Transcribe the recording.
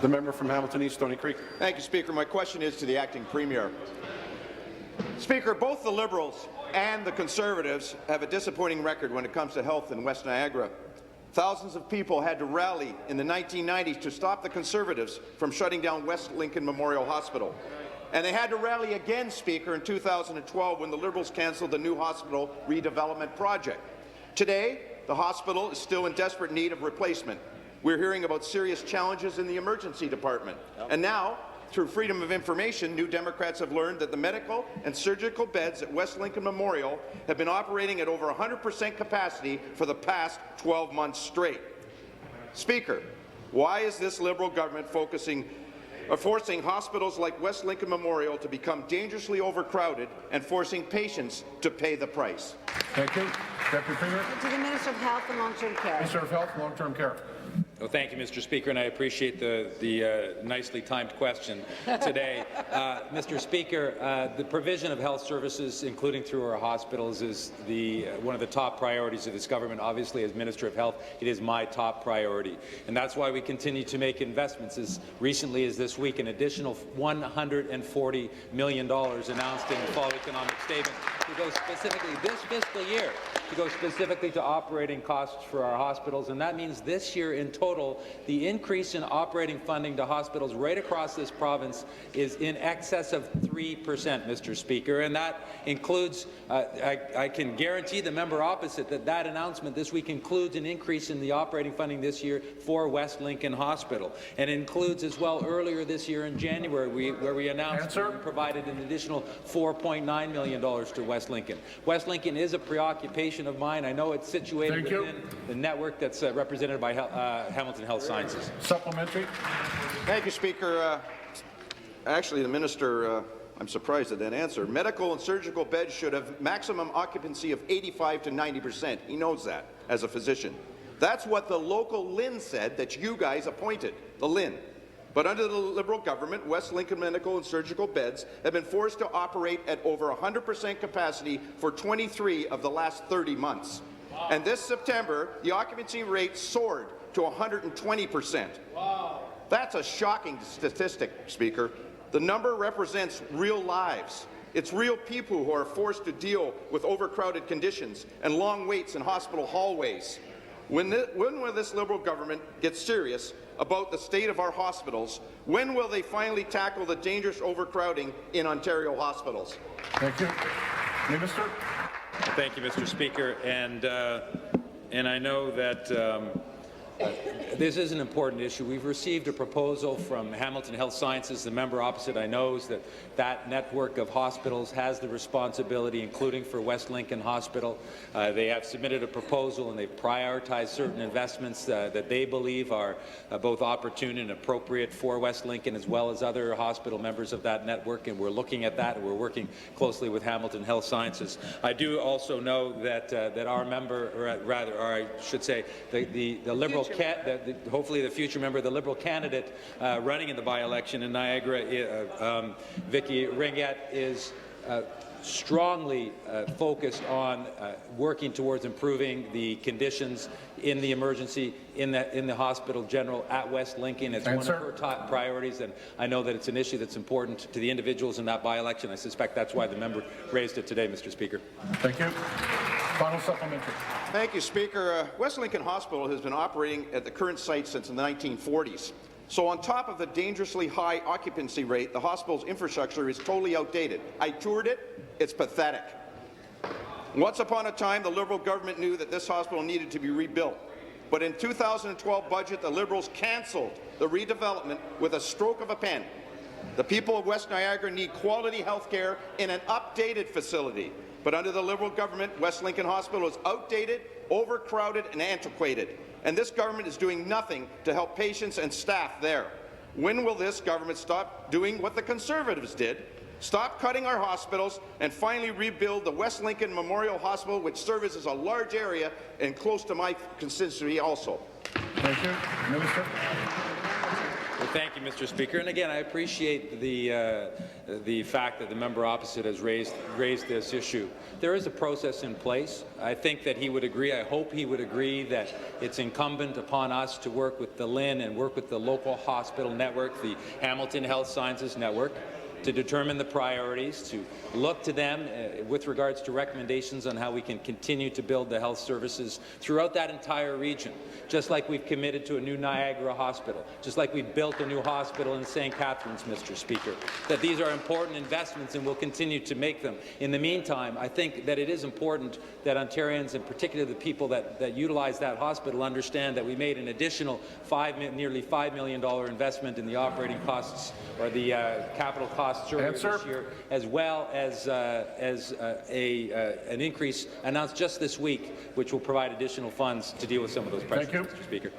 The member from Hamilton East, Stoney Creek. Thank you, Speaker. My question is to the acting Premier. Speaker, both the Liberals and the Conservatives have a disappointing record when it comes to health in West Niagara. Thousands of people had to rally in the 1990s to stop the Conservatives from shutting down West Lincoln Memorial Hospital. And they had to rally again, Speaker, in 2012 when the Liberals cancelled the new hospital redevelopment project. Today, the hospital is still in desperate need of replacement. We're hearing about serious challenges in the emergency department. And now, through Freedom of Information, New Democrats have learned that the medical and surgical beds at West Lincoln Memorial have been operating at over 100% capacity for the past 12 months straight. Speaker, why is this Liberal government forcing hospitals like West Lincoln Memorial to become dangerously overcrowded and forcing patients to pay the price? Thank you. Deputy Premier. To the Minister of Health and Long-Term Care. Minister of Health and Long-Term Care. Well, thank you, Mr. Speaker, and I appreciate the nicely timed question today. Mr. Speaker, the provision of health services, including through our hospitals, is one of the top priorities of this government. Obviously, as Minister of Health, it is my top priority, and that's why we continue to make investments. As recently as this week, an additional $140 million announced in the fall economic statement to go specifically this fiscal year to go specifically to operating costs for our hospitals, and that means this year in total, the increase in operating funding to hospitals right across this province is in excess of 3%, Mr. Speaker, and that includes, I can guarantee the member opposite that announcement this week includes an increase in the operating funding this year for West Lincoln Hospital, and includes as well earlier this year in January where we announced we provided an additional $4.9 million to West Lincoln. West Lincoln is a preoccupation of mine. I know it's situated within the network that's represented by Hamilton Health Sciences. Supplementary. Thank you, Speaker. Actually, the Minister, I'm surprised at that answer. Medical and surgical beds should have maximum occupancy of 85 to 90%. He knows that as a physician. That's what the local LHIN said that you guys appointed, the LHIN. But under the Liberal government, West Lincoln medical and surgical beds have been forced to operate at over 100% capacity for 23 of the last 30 months. Wow. And this September, the occupancy rate soared to 120%. Wow. That's a shocking statistic, Speaker. The number represents real lives. It's real people who are forced to deal with overcrowded conditions and long waits in hospital hallways. When will this Liberal government get serious about the state of our hospitals? When will they finally tackle the dangerous overcrowding in Ontario hospitals? Thank you. Minister. Thank you, Mr. Speaker. And I know that this is an important issue. We've received a proposal from Hamilton Health Sciences. The member opposite, I knows that network of hospitals has the responsibility, including for West Lincoln Hospital. They have submitted a proposal and they've prioritized certain investments that they believe are both opportune and appropriate for West Lincoln as well as other hospital members of that network, and we're looking at that and we're working closely with Hamilton Health Sciences. I do also know that our member, or I should say, the Liberal hopefully the future member, the Liberal candidate running in the by-election in Niagara, Vicky Ringett, is strongly focused on working towards improving the conditions in the emergency in the hospital general at West Lincoln. It's one of her top priorities, and I know that it's an issue that's important to the individuals in that by-election. I suspect that's why the member raised it today, Mr. Speaker. Thank you. Final supplementary. Thank you, Speaker. West Lincoln Hospital has been operating at the current site since the 1940s. So on top of the dangerously high occupancy rate, the hospital's infrastructure is totally outdated. I toured it. It's pathetic. Once upon a time, the Liberal government knew that this hospital needed to be rebuilt. But in 2012 budget, the Liberals cancelled the redevelopment with a stroke of a pen. The people of West Niagara need quality health care in an updated facility. But under the Liberal government, West Lincoln Hospital is outdated, overcrowded and antiquated. And this government is doing nothing to help patients and staff there. When will this government stop doing what the Conservatives did? Stop cutting our hospitals and finally rebuild the West Lincoln Memorial Hospital, which services a large area and close to my constituency also. Thank you. Minister. Well, Thank you, Mr. Speaker. And again, I appreciate the fact that the member opposite has raised this issue. There is a process in place. I think that he would agree, I hope he would agree, that it's incumbent upon us to work with the LHIN and work with the local hospital network, the Hamilton Health Sciences Network, to determine the priorities, to look to them with regards to recommendations on how we can continue to build the health services throughout that entire region, just like we've committed to a new Niagara hospital, just like we've built a new hospital in St. Catharines, Mr. Speaker, that these are important investments and we'll continue to make them. In the meantime, I think that it is important that Ontarians, and particularly the people that utilize that hospital, understand that we made an additional nearly $5 million investment in the operating costs, or the capital costs earlier this year, as well as an increase announced just this week, which will provide additional funds to deal with some of those pressures, Mr. Speaker.